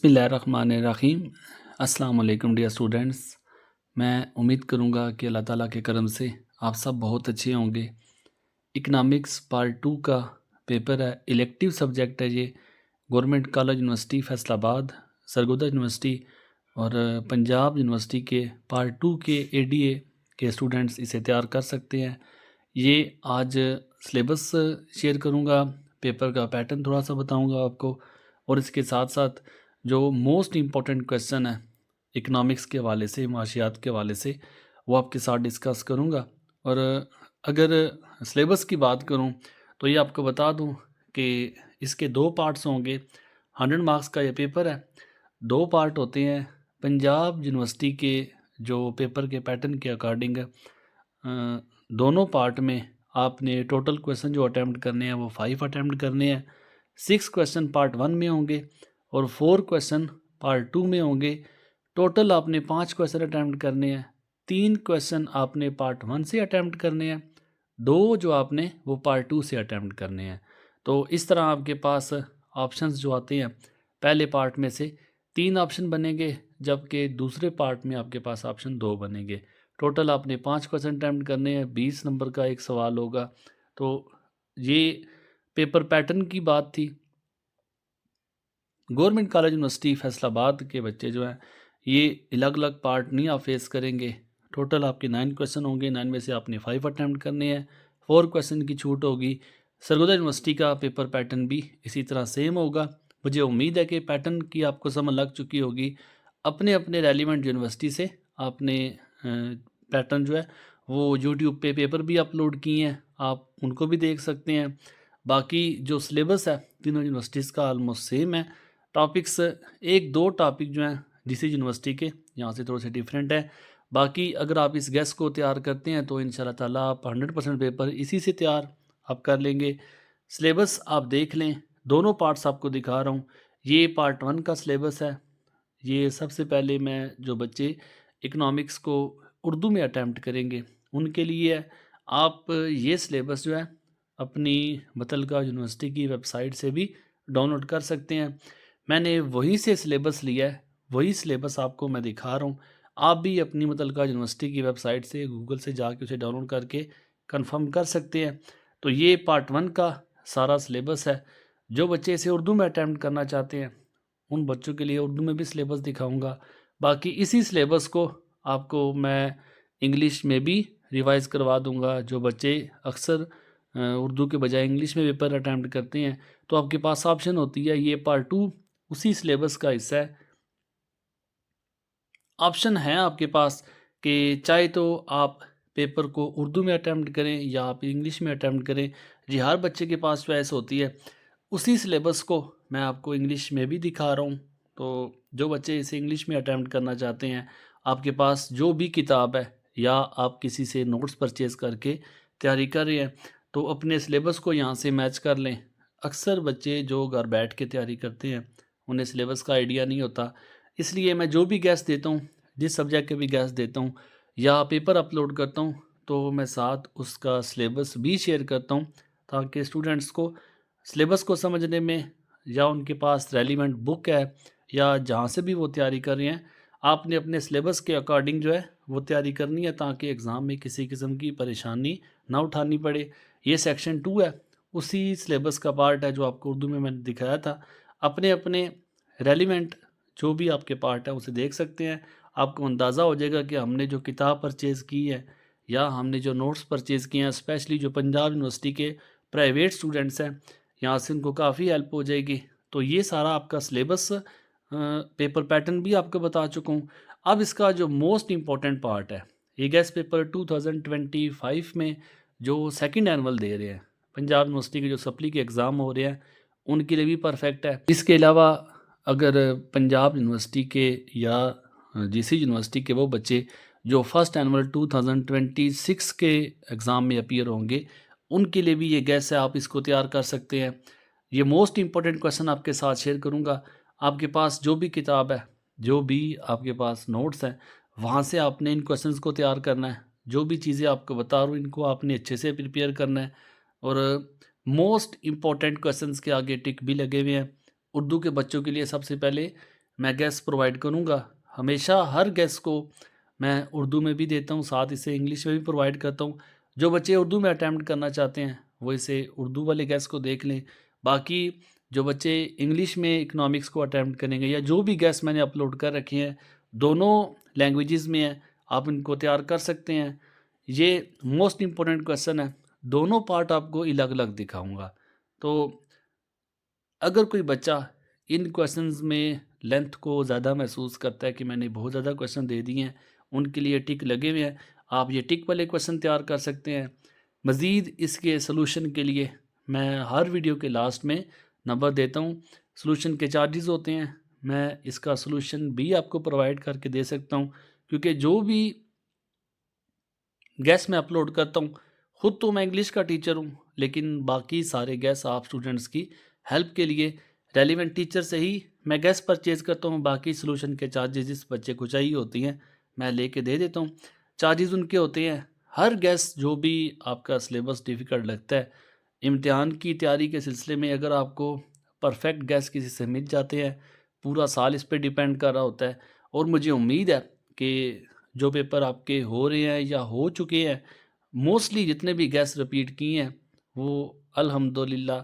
बिस्मिल्लाहिर्रहमानिर्रहीम। अस्सलाम वालेकुम डियर स्टूडेंट्स। मैं उम्मीद करूँगा कि अल्लाह ताला के करम से आप सब बहुत अच्छे होंगे। इकनॉमिक्स पार्ट 2 का पेपर है, इलेक्टिव सब्जेक्ट है ये। Government college university Faisalabad, Sargodha university और पंजाब यूनिवर्सिटी के पार्ट 2 के एडीए के स्टूडेंट्स इसे तैयार कर सकते हैं। ये आज सिलेबस शेयर करूँगा, पेपर का पैटर्न थोड़ा सा बताऊँगा आपको और इसके साथ साथ जो मोस्ट इम्पॉर्टेंट क्वेश्चन है इकोनॉमिक्स के हवाले से, माशियात के हवाले से, वो आपके साथ डिस्कस करूँगा। और अगर सिलेबस की बात करूँ तो ये आपको बता दूँ कि इसके 2 पार्ट्स होंगे। 100 मार्क्स का ये पेपर है। 2 पार्ट होते हैं। पंजाब यूनिवर्सिटी के जो पेपर के पैटर्न के अकॉर्डिंग दोनों पार्ट में आपने टोटल क्वेश्चन जो अटैम्प्ट करने हैं वो 5 अटैम्प्ट करने हैं। 6 क्वेश्चन पार्ट 1 में होंगे और 4 क्वेश्चन पार्ट 2 में होंगे। टोटल आपने 5 क्वेश्चन अटैम्प्ट करने हैं। 3 क्वेश्चन आपने पार्ट 1 से अटैम्प्ट करने हैं, 2 जो आपने वो पार्ट 2 से अटैम्प्ट करने हैं। तो इस तरह आपके पास ऑप्शंस जो आते हैं, पहले पार्ट में से 3 ऑप्शन बनेंगे, जबकि दूसरे पार्ट में आपके पास ऑप्शन 2 बनेंगे। टोटल आपने 5 क्वेश्चन अटैम्प्ट करने हैं, 20 नंबर का एक सवाल होगा। तो ये पेपर पैटर्न की बात थी। गवर्नमेंट कॉलेज यूनिवर्सिटी फैसलाबाद के बच्चे जो हैं ये अलग अलग पार्ट नहीं आप फेस करेंगे। टोटल आपके 9 क्वेश्चन होंगे, 9 में से आपने 5 अटैम्प्ट करने हैं, 4 क्वेश्चन की छूट होगी। सरगोदा यूनिवर्सिटी का पेपर पैटर्न भी इसी तरह सेम होगा। मुझे उम्मीद है कि पैटर्न की आपको समझ लग चुकी होगी। अपने अपने रेलिवेंट यूनिवर्सिटी से आपने पैटर्न जो है वो यूट्यूब पे पेपर भी अपलोड किए हैं, आप उनको भी देख सकते हैं। बाकी जो सिलेबस है तीनों यूनिवर्सिटीज़ का ऑलमोस्ट सेम है। टॉपिक्स 1-2 टॉपिक जो हैं डीसी यूनिवर्सिटी के यहाँ से थोड़े से डिफरेंट है। बाकी अगर आप इस गैस को तैयार करते हैं तो इंशाल्लाह ताला आप 100% पेपर इसी से तैयार आप कर लेंगे। सिलेबस आप देख लें, दोनों पार्ट्स आपको दिखा रहा हूँ। ये पार्ट 1 का सिलेबस है। ये सबसे पहले मैं जो बच्चे इकोनॉमिक्स को उर्दू में अटैम्प्ट करेंगे उनके लिए है। आप ये सिलेबस जो है अपनी मुतल्लिका यूनिवर्सिटी की वेबसाइट से भी डाउनलोड कर सकते हैं। मैंने वहीं से सिलेबस लिया है, वही सिलेबस आपको मैं दिखा रहा हूँ। आप भी अपनी मुतल्लिका यूनिवर्सिटी की वेबसाइट से गूगल से जाके उसे डाउनलोड करके कंफर्म कर सकते हैं। तो ये पार्ट 1 का सारा सिलेबस है। जो बच्चे इसे उर्दू में अटैम्प्ट करना चाहते हैं उन बच्चों के लिए उर्दू में भी सिलेबस दिखाऊंगा। बाकी इसी सिलेबस को आपको मैं इंग्लिश में भी रिवाइज़ करवा दूंगा। जो बच्चे अक्सर उर्दू के बजाय इंग्लिश में पेपर अटैम्प्ट करते हैं तो आपके पास ऑप्शन होती है, ये पार्ट 2 उसी सिलेबस का हिस्सा है। ऑप्शन है आपके पास कि चाहे तो आप पेपर को उर्दू में अटैम्प्ट करें या आप इंग्लिश में अटैम्प्ट करें। जी, हर बच्चे के पास चॉइस होती है। उसी सिलेबस को मैं आपको इंग्लिश में भी दिखा रहा हूँ। तो जो बच्चे इसे इंग्लिश में अटैम्प्ट करना चाहते हैं, आपके पास जो भी किताब है या आप किसी से नोट्स परचेज़ करके तैयारी कर रहे हैं तो अपने सिलेबस को यहाँ से मैच कर लें। अक्सर बच्चे जो घर बैठ के तैयारी करते हैं उन्हें सिलेबस का आइडिया नहीं होता, इसलिए मैं जो भी गैस देता हूँ, जिस सब्जेक्ट के भी गैस देता हूँ या पेपर अपलोड करता हूँ तो मैं साथ उसका सिलेबस भी शेयर करता हूँ ताकि स्टूडेंट्स को सिलेबस को समझने में या उनके पास रेलिवेंट बुक है या जहाँ से भी वो तैयारी कर रहे हैं, आपने अपने सिलेबस के अकॉर्डिंग जो है वो तैयारी करनी है ताकि एग्ज़ाम में किसी किस्म की परेशानी ना उठानी पड़े। ये सेक्शन 2 है, उसी सिलेबस का पार्ट है जो आपको उर्दू में मैंने दिखाया था। अपने अपने रेलिवेंट जो भी आपके पार्ट है उसे देख सकते हैं। आपको अंदाज़ा हो जाएगा कि हमने जो किताब परचेज़ की है या हमने जो नोट्स परचेज़ किए हैं, स्पेशली जो पंजाब यूनिवर्सिटी के प्राइवेट स्टूडेंट्स हैं, यहाँ से उनको काफ़ी हेल्प हो जाएगी। तो ये सारा आपका सिलेबस पेपर पैटर्न भी आपको बता चुका हूँ। अब इसका जो मोस्ट इम्पॉर्टेंट पार्ट है, ये गैस पेपर 2025 में जो सेकंड एनुअल दे रहे हैं, पंजाब यूनिवर्सिटी के जो सप्ली के एग्ज़ाम हो रहे हैं उनके लिए भी परफेक्ट है। इसके अलावा अगर पंजाब यूनिवर्सिटी के या जीसी यूनिवर्सिटी के वो बच्चे जो फर्स्ट एनुअल 2026 के एग्ज़ाम में अपीयर होंगे उनके लिए भी ये गैस है, आप इसको तैयार कर सकते हैं। ये मोस्ट इम्पॉर्टेंट क्वेश्चन आपके साथ शेयर करूँगा। आपके पास जो भी किताब है, जो भी आपके पास नोट्स हैं, वहाँ से आपने इन क्वेश्चंस को तैयार करना है। जो भी चीज़ें आपको बता रहा हूँ इनको आपने अच्छे से प्रिपेयर करना है। और मोस्ट इम्पॉर्टेंट क्वेश्चंस के आगे टिक भी लगे हुए हैं। उर्दू के बच्चों के लिए सबसे पहले मैं गैस प्रोवाइड करूँगा। हमेशा हर गैस को मैं उर्दू में भी देता हूँ, साथ इसे इंग्लिश में भी प्रोवाइड करता हूँ। जो बच्चे उर्दू में अटेम्प्ट करना चाहते हैं, वो इसे उर्दू वाले गैस को देख लें। बाकी जो बच्चे इंग्लिश में इकोनॉमिक्स को अटेम्प्ट करेंगे या जो भी गैस मैंने अपलोड कर रखे हैं, दोनों लैंग्वेजेज़ में हैं, आप इनको तैयार कर सकते हैं। ये मोस्ट इम्पोर्टेंट क्वेश्चन है, दोनों पार्ट आपको अलग-अलग दिखाऊँगा। तो अगर कोई बच्चा इन क्वेश्चंस में लेंथ को ज़्यादा महसूस करता है कि मैंने बहुत ज़्यादा क्वेश्चन दे दिए हैं, उनके लिए टिक लगे हुए हैं, आप ये टिक वाले क्वेश्चन तैयार कर सकते हैं। मज़ीद इसके सॉल्यूशन के लिए मैं हर वीडियो के लास्ट में नंबर देता हूँ। सॉल्यूशन के चार्जेस होते हैं, मैं इसका सॉल्यूशन भी आपको प्रोवाइड करके दे सकता हूँ, क्योंकि जो भी गैस मैं अपलोड करता हूँ, खुद तो मैं इंग्लिश का टीचर हूँ, लेकिन बाकी सारे गैस आप स्टूडेंट्स की हेल्प के लिए रेलिवेंट टीचर से ही मैं गैस परचेज़ करता हूँ। बाकी सॉल्यूशन के चार्जेस जिस बच्चे को चाहिए होती हैं, मैं लेके दे देता हूँ। चार्जेस उनके होते हैं, हर गैस जो भी आपका सिलेबस डिफ़िकल्ट लगता है, इम्तिहान की तैयारी के सिलसिले में अगर आपको परफेक्ट गैस किसी से मिल जाते हैं, पूरा साल इस पे डिपेंड कर रहा होता है और मुझे उम्मीद है कि जो पेपर आपके हो रहे हैं या हो चुके हैं, मोस्टली जितने भी गैस रिपीट किए हैं, वो अल्हम्दुलिल्लाह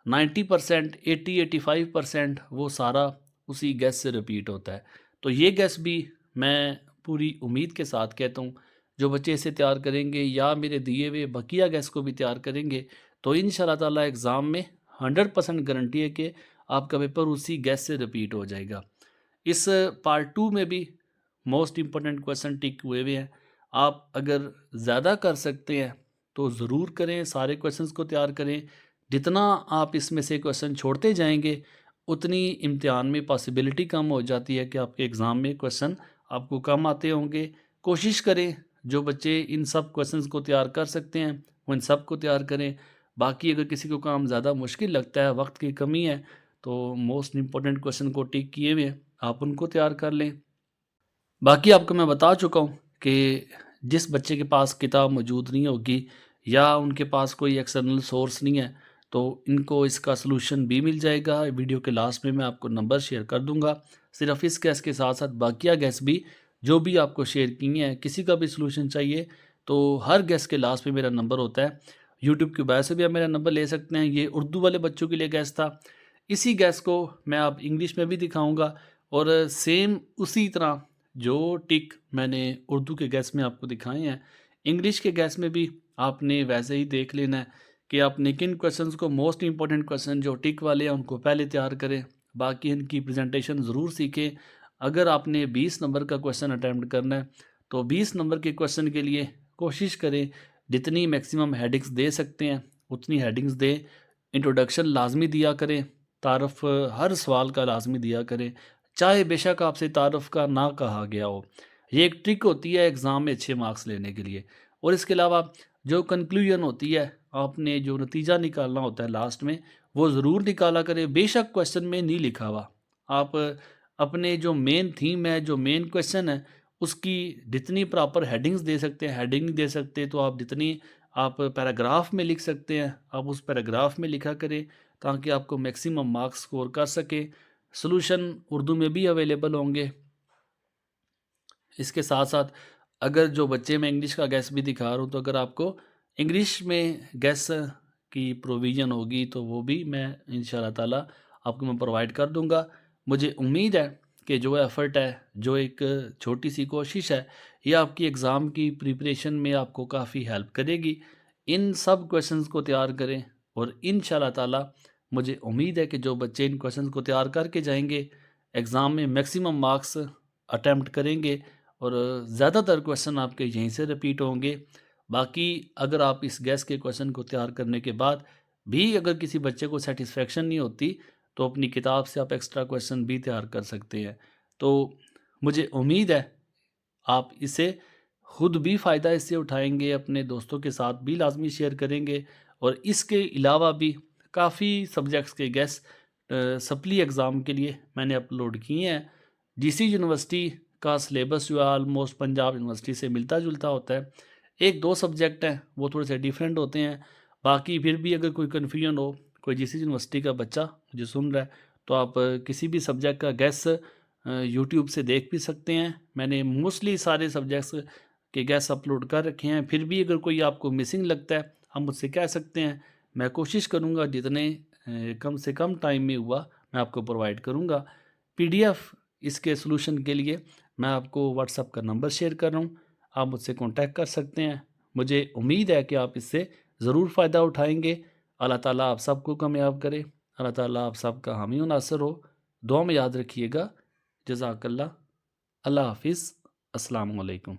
90%, 80-85% वो सारा उसी गैस से रिपीट होता है। तो ये गैस भी मैं पूरी उम्मीद के साथ कहता हूँ, जो बच्चे इसे तैयार करेंगे या मेरे दिए हुए बकिया गैस को भी तैयार करेंगे, तो इंशाल्लाह ताला एग्ज़ाम में 100% गारंटी है कि आपका पेपर उसी गैस से रिपीट हो जाएगा। इस पार्ट 2 में भी मोस्ट इम्पोर्टेंट क्वेश्चन टिक हुए हुए हैं। आप अगर ज़्यादा कर सकते हैं तो ज़रूर करें, सारे क्वेश्चंस को तैयार करें। जितना आप इसमें से क्वेश्चन छोड़ते जाएंगे, उतनी इम्तिहान में पॉसिबिलिटी कम हो जाती है कि आपके एग्ज़ाम में क्वेश्चन आपको कम आते होंगे। कोशिश करें जो बच्चे इन सब क्वेश्चंस को तैयार कर सकते हैं, वो इन सब को तैयार करें। बाकी अगर किसी को काम ज़्यादा मुश्किल लगता है, वक्त की कमी है, तो मोस्ट इम्पोर्टेंट क्वेश्चन को टिक किए हुए हैं, आप उनको तैयार कर लें। बाकी आपको मैं बता चुका हूँ कि जिस बच्चे के पास किताब मौजूद नहीं होगी या उनके पास कोई एक्सटर्नल सोर्स नहीं है, तो इनको इसका सलूशन भी मिल जाएगा। वीडियो के लास्ट में मैं आपको नंबर शेयर कर दूँगा। सिर्फ़ इस गैस के साथ-साथ बाकिया गैस भी जो भी आपको शेयर किए हैं, किसी का भी सलूशन चाहिए, तो हर गैस के लास्ट में मेरा नंबर होता है। यूट्यूब की बायो से भी आप मेरा नंबर ले सकते हैं। ये उर्दू वाले बच्चों के लिए गैस था। इसी गैस को मैं अब इंग्लिश में भी दिखाऊँगा और सेम उसी तरह जो टिक मैंने उर्दू के गैस में आपको दिखाए हैं, इंग्लिश के गैस में भी आपने वैसे ही देख लेना है कि आपने किन क्वेश्चंस को मोस्ट इम्पोर्टेंट क्वेश्चन जो टिक वाले हैं उनको पहले तैयार करें, बाकी इनकी प्रेजेंटेशन ज़रूर सीखें। अगर आपने 20 नंबर का क्वेश्चन अटैम्प्ट करना है, तो 20 नंबर के क्वेश्चन के लिए कोशिश करें जितनी मैक्सिमम हेडिंग्स दे सकते हैं, उतनी हेडिंग्स दें। इंट्रोडक्शन लाजमी दिया करें, तारफ़ हर सवाल का लाजमी दिया करें, चाहे बेशक आपसे तारुफ़ का ना कहा गया हो। ये एक ट्रिक होती है एग्ज़ाम में अच्छे मार्क्स लेने के लिए। और इसके अलावा जो कंक्लूजन होती है, आपने जो नतीजा निकालना होता है लास्ट में, वो ज़रूर निकाला करें, बेशक क्वेश्चन में नहीं लिखा हुआ। आप अपने जो मेन थीम है, जो मेन क्वेश्चन है, उसकी जितनी प्रॉपर हेडिंग्स दे सकते हैं, हेडिंग दे सकते हैं, तो आप जितनी आप पैराग्राफ में लिख सकते हैं, आप उस पैराग्राफ में लिखा करें, ताकि आपको मैक्सिमम मार्क्स स्कोर कर सकें। सॉल्यूशन उर्दू में भी अवेलेबल होंगे। इसके साथ-साथ अगर जो बच्चे मैं इंग्लिश का गैस भी दिखा रहा हूँ, तो अगर आपको इंग्लिश में गैस की प्रोविज़न होगी, तो वो भी मैं इंशाअल्लाह ताला आपको मैं प्रोवाइड कर दूँगा। मुझे उम्मीद है कि जो एफ़र्ट है, जो एक छोटी-सी कोशिश है, ये आपकी एग्ज़ाम की प्रिपरेशन में आपको काफ़ी हेल्प करेगी। इन सब क्वेश्चंस को तैयार करें और इंशाअल्लाह ताला मुझे उम्मीद है कि जो बच्चे इन क्वेश्चंस को तैयार करके जाएँगे, एग्ज़ाम में मैक्सिमम मार्क्स अटेम्प्ट करेंगे और ज़्यादातर क्वेश्चन आपके यहीं से रिपीट होंगे। बाकी अगर आप इस गैस के क्वेश्चन को तैयार करने के बाद भी अगर किसी बच्चे को सैटिस्फैक्शन नहीं होती, तो अपनी किताब से आप एक्स्ट्रा क्वेश्चन भी तैयार कर सकते हैं। तो मुझे उम्मीद है आप इसे खुद भी फ़ायदा इससे उठाएँगे, अपने दोस्तों के साथ भी लाज़मी शेयर करेंगे और इसके अलावा भी काफ़ी सब्जेक्ट्स के गैस सप्ली एग्ज़ाम के लिए मैंने अपलोड किए हैं। जीसी यूनिवर्सिटी का सिलेबस जो है ऑलमोस्ट पंजाब यूनिवर्सिटी से मिलता-जुलता होता है। 1-2 सब्जेक्ट हैं, वो थोड़े से डिफरेंट होते हैं। बाकी फिर भी अगर कोई कन्फ्यूजन हो, कोई जीसी यूनिवर्सिटी का बच्चा मुझे सुन रहा है, तो आप किसी भी सब्जेक्ट का गैस यूट्यूब से देख भी सकते हैं। मैंने मोस्टली सारे सब्जेक्ट्स के गेस्ट अपलोड कर रखे हैं। फिर भी अगर कोई आपको मिसिंग लगता है, आप मुझसे कह सकते हैं। मैं कोशिश करूँगा जितने कम से कम टाइम में हुआ मैं आपको प्रोवाइड करूँगा। पीडीएफ इसके सॉल्यूशन के लिए मैं आपको व्हाट्सएप का नंबर शेयर कर रहा हूँ, आप मुझसे कॉन्टैक्ट कर सकते हैं। मुझे उम्मीद है कि आप इससे ज़रूर फ़ायदा उठाएँगे। अल्लाह ताला आप सबको कामयाब करे। अल्लाह ताला आप सबका हामी और नासिर हो। दुआ में याद रखिएगा। जज़ाकल्लाह। अल्लाह हाफ़िज़। अस्सलामु अलैकुम।